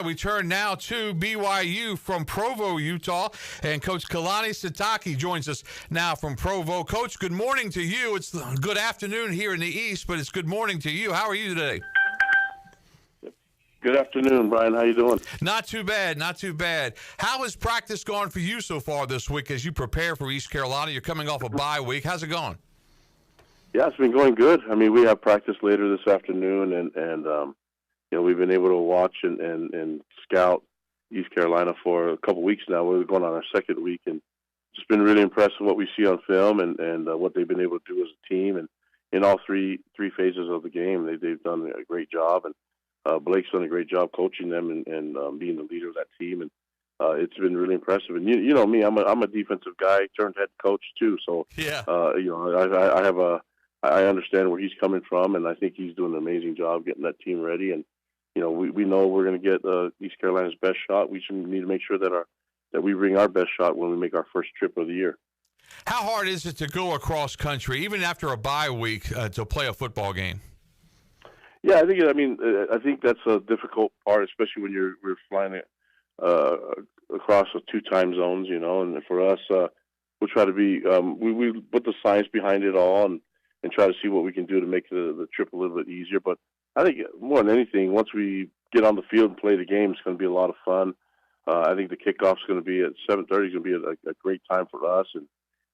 We turn now to BYU from Provo, Utah, and Coach Kalani Sitake joins us now from Provo. Coach, good morning to you. It's good afternoon here in the East, but it's good morning to you. How are you today? Good afternoon, Brian. How you doing? Not too bad, not too bad. How has practice gone for you so far this week as you prepare for East Carolina? You're coming off a bye week. How's it going? Yeah, it's been going good. I mean, we have practice later this afternoon, and we've been able to watch and scout East Carolina for a couple weeks now. We're going on our second week, and just been really impressed with what we see on film and what they've been able to do as a team. And in all three phases of the game, they've done a great job. And Blake's done a great job coaching them and being the leader of that team. And it's been really impressive. And you know me, I'm a defensive guy turned head coach too. So Yeah. I understand where he's coming from, and I think he's doing an amazing job getting that team ready. And we know we're going to get East Carolina's best shot. We should need to make sure that we bring our best shot when we make our first trip of the year. How hard is it to go across country, even after a bye week, to play a football game? Yeah, I think that's a difficult part, especially when we're flying across the two time zones, And for us, we'll try to be we put the science behind it all and try to see what we can do to make the trip a little bit easier. But I think more than anything, once we get on the field and play the game, it's going to be a lot of fun. I think the kickoff's going to be at 7:30. It's going to be a great time for us, and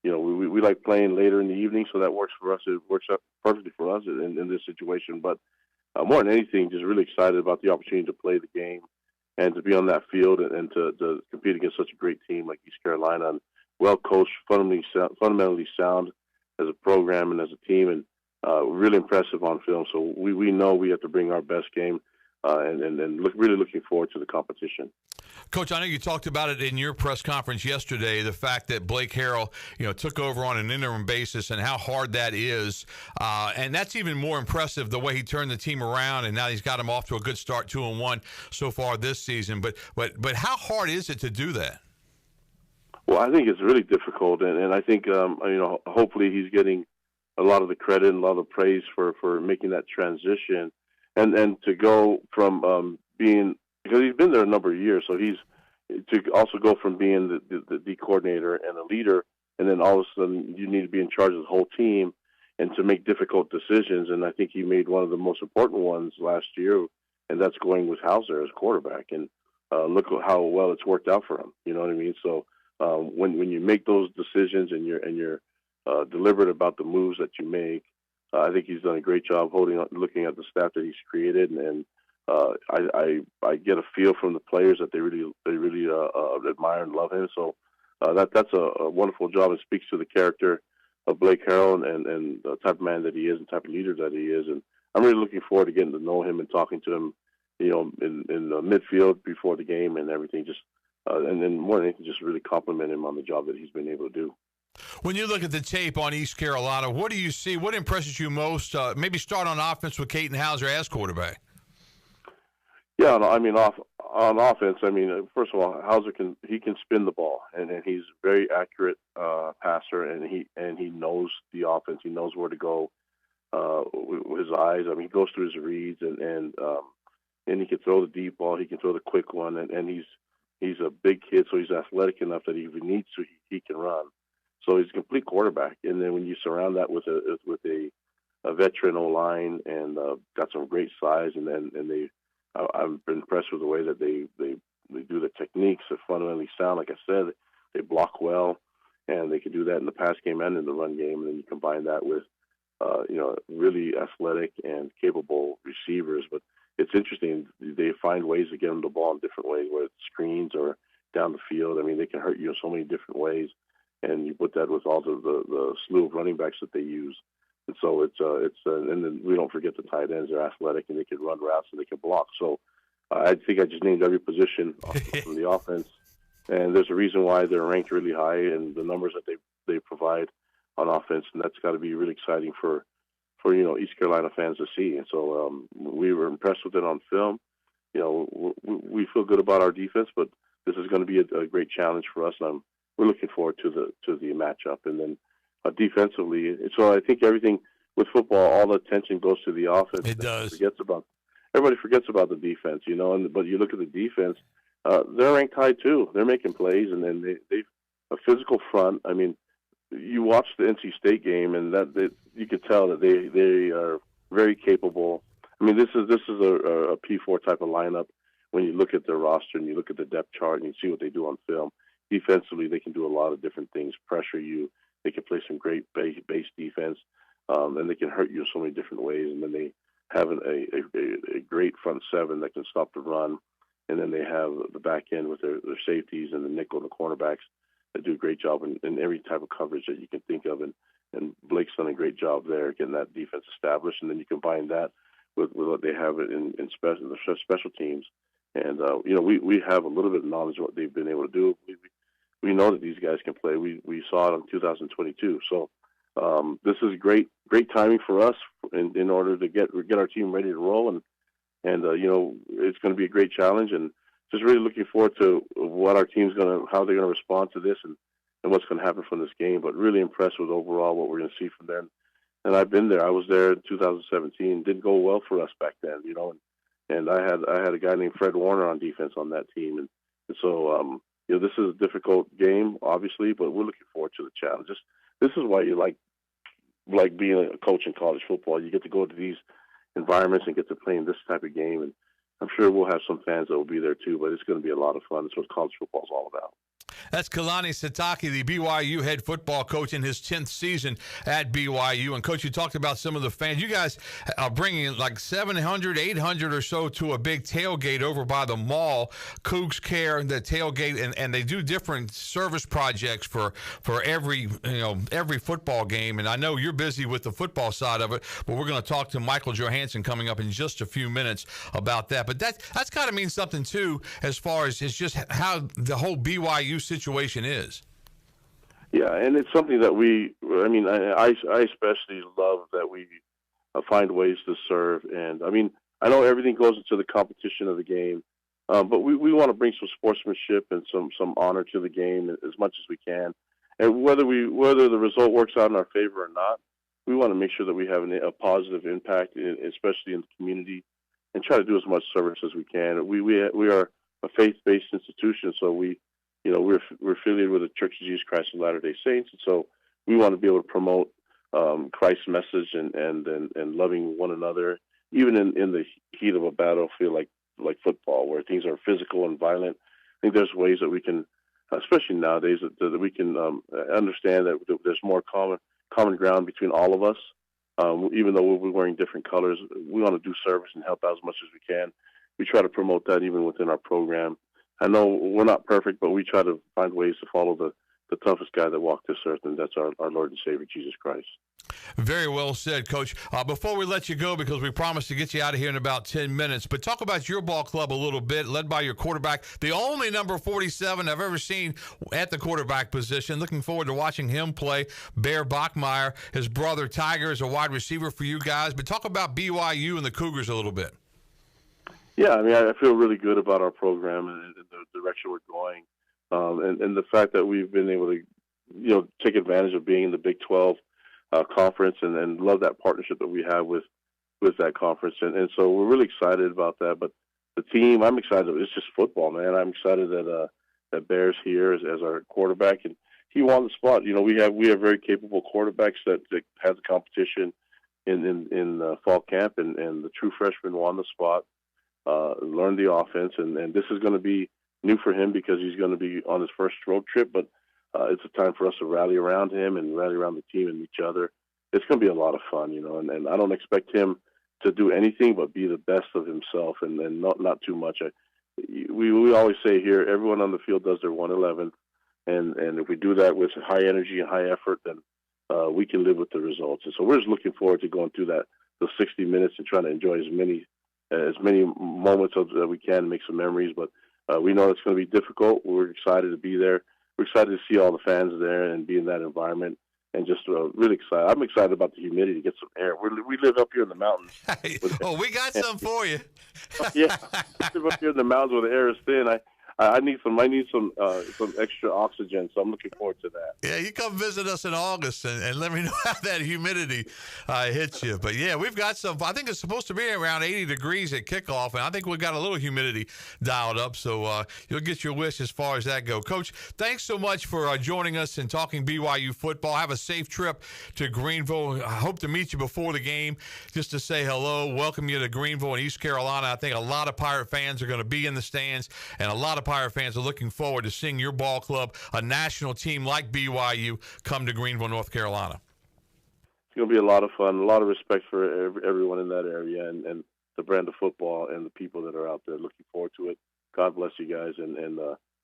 we like playing later in the evening, so that works for us. It works out perfectly for us in this situation. But more than anything, just really excited about the opportunity to play the game and to be on that field and to compete against such a great team like East Carolina, and well coached, fundamentally sound as a program and as a team, and really impressive on film. So we know we have to bring our best game, and really looking forward to the competition. Coach, I know you talked about it in your press conference yesterday, the fact that Blake Harrell, took over on an interim basis and how hard that is. And that's even more impressive the way he turned the team around, and now he's got him off to a good start, 2-1 so far this season. But how hard is it to do that? Well, I think it's really difficult, and I think hopefully he's getting a lot of the credit and a lot of the praise for making that transition, and to go from being, because he's been there a number of years, so he's to also go from being the D coordinator and a leader, and then all of a sudden you need to be in charge of the whole team and to make difficult decisions. And I think he made one of the most important ones last year, and that's going with Hauser as quarterback. And look at how well it's worked out for him. You know what I mean? So when you make those decisions and you're deliberate about the moves that you make, I think he's done a great job looking at the staff that he's created, and I get a feel from the players that they really admire and love him. So that's a wonderful job, and speaks to the character of Blake Harrell and the type of man that he is and type of leader that he is. And I'm really looking forward to getting to know him and talking to him, in the midfield before the game and everything. Just and then more than anything, just really compliment him on the job that he's been able to do. When you look at the tape on East Carolina, what do you see? What impresses you most? Maybe start on offense with Katin Hauser as quarterback. Yeah, on offense, first of all, Hauser can spin the ball, and he's a very accurate passer, and he knows the offense. He knows where to go with his eyes. He goes through his reads, and he can throw the deep ball. He can throw the quick one, and he's a big kid, so he's athletic enough that if he needs to, he can run. So he's a complete quarterback. And then when you surround that with a veteran O-line and got some great size, I've been impressed with the way that they do the techniques. They're fundamentally sound. Like I said, they block well, and they can do that in the pass game and in the run game. And then you combine that with really athletic and capable receivers. But it's interesting. They find ways to get them the ball in different ways, whether it's screens or down the field. They can hurt you in so many different ways. And you put that with all the slew of running backs that they use. And so and then we don't forget the tight ends. They're athletic, and they can run routes, and they can block. So I think I just named every position from the offense. And there's a reason why they're ranked really high, and the numbers that they provide on offense. And that's got to be really exciting for East Carolina fans to see. And so we were impressed with it on film. We feel good about our defense, but this is going to be a great challenge for us. And we're looking forward to the matchup. And then defensively, so I think everything with football, all the attention goes to the offense. It does. everybody forgets about the defense, but you look at the defense, they're ranked high too. They're making plays, and then they've a physical front. I mean, you watch the NC State game, and you could tell that they are very capable. I mean, this is a P4 type of lineup. When you look at their roster and you look at the depth chart and you see what they do on film, defensively they can do a lot of different things. Pressure you, they can play some great base defense, and they can hurt you so many different ways. And then they have a great front seven that can stop the run. And then they have the back end with their safeties and the nickel and the cornerbacks that do a great job in every type of coverage that you can think of. And Blake's done a great job there getting that defense established. And then you combine that with what they have in special teams. And, we have a little bit of knowledge of what they've been able to do. We know that these guys can play. We saw it in 2022. So this is great timing for us in order to get our team ready to roll. And it's going to be a great challenge. And just really looking forward to what our team's how they're going to respond to this and what's going to happen from this game. But really impressed with overall what we're going to see from them. And I've been there. I was there in 2017. Didn't go well for us back then, And I had a guy named Fred Warner on defense on that team, and so this is a difficult game, obviously, but we're looking forward to the challenge. This is why you like being a coach in college football. You get to go to these environments and get to play in this type of game, and I'm sure we'll have some fans that will be there too. But it's going to be a lot of fun. That's what college football is all about. That's Kalani Sitake, the BYU head football coach in his 10th season at BYU. And, Coach, you talked about some of the fans. You guys are bringing like 700, 800 or so to a big tailgate over by the mall. Cougs Care, the tailgate, and they do different service projects for every football game. And I know you're busy with the football side of it, but we're going to talk to Michael Johansson coming up in just a few minutes about that. But that's got to mean something, too, as far as it's just how the whole BYU situation is. Yeah, and it's something that I especially love that we find ways to serve. And I know everything goes into the competition of the game, but we want to bring some sportsmanship and some honor to the game as much as we can. And whether the result works out in our favor or not, we want to make sure that we have a positive impact, especially in the community, and try to do as much service as we can. We are a faith-based institution, so we're affiliated with the Church of Jesus Christ of Latter-day Saints, and so we want to be able to promote Christ's message and loving one another, even in the heat of a battlefield like football, where things are physical and violent. I think there's ways that we can, especially nowadays, that we can understand that there's more common ground between all of us. Even though we're wearing different colors, we want to do service and help out as much as we can. We try to promote that even within our program. I know we're not perfect, but we try to find ways to follow the toughest guy that walked this earth, and that's our Lord and Savior, Jesus Christ. Very well said, Coach. Before we let you go, because we promised to get you out of here in about 10 minutes, but talk about your ball club a little bit, led by your quarterback, the only number 47 I've ever seen at the quarterback position. Looking forward to watching him play. Bear Bachmeyer, his brother Tiger, is a wide receiver for you guys. But talk about BYU and the Cougars a little bit. Yeah, I feel really good about our program and the direction we're going, and the fact that we've been able to, take advantage of being in the Big 12 conference, and love that partnership that we have with that conference, and so we're really excited about that. But the team, I'm excited. It's just football, man. I'm excited that Bear's here as our quarterback, and he won the spot. We have very capable quarterbacks that have the competition in fall camp, and the true freshman won the spot. Learn the offense, and this is going to be new for him because he's going to be on his first road trip, but it's a time for us to rally around him and rally around the team and each other. It's going to be a lot of fun, and I don't expect him to do anything but be the best of himself, and not too much. We always say here, everyone on the field does their 111, and if we do that with high energy and high effort, then we can live with the results. And so we're just looking forward to going through those 60 minutes and trying to enjoy as many moments that we can, make some memories, but we know it's going to be difficult. We're excited to be there. We're excited to see all the fans there and be in that environment, and just really excited. I'm excited about the humidity to get some air. We live up here in the mountains. We got some for you. Yeah, we live up here in the mountains where the air is thin. I need some extra oxygen, so I'm looking forward to that. Yeah, you come visit us in August and let me know how that humidity hits you. But yeah, we've got some. I think it's supposed to be around 80 degrees at kickoff, and I think we've got a little humidity dialed up. So you'll get your wish as far as that go. Coach, thanks so much for joining us and talking BYU football. Have a safe trip to Greenville. I hope to meet you before the game just to say hello, welcome you to Greenville and East Carolina. I think a lot of Pirate fans are going to be in the stands, and a lot of Pirate fans are looking forward to seeing your ball club, a national team like BYU, come to Greenville, North Carolina. It's going to be a lot of fun, a lot of respect for everyone in that area and the brand of football and the people that are out there. Looking forward to it. God bless you guys, and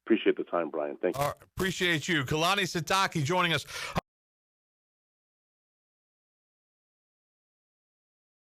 appreciate the time, Brian. Thank you. Appreciate you. Kalani Sitake joining us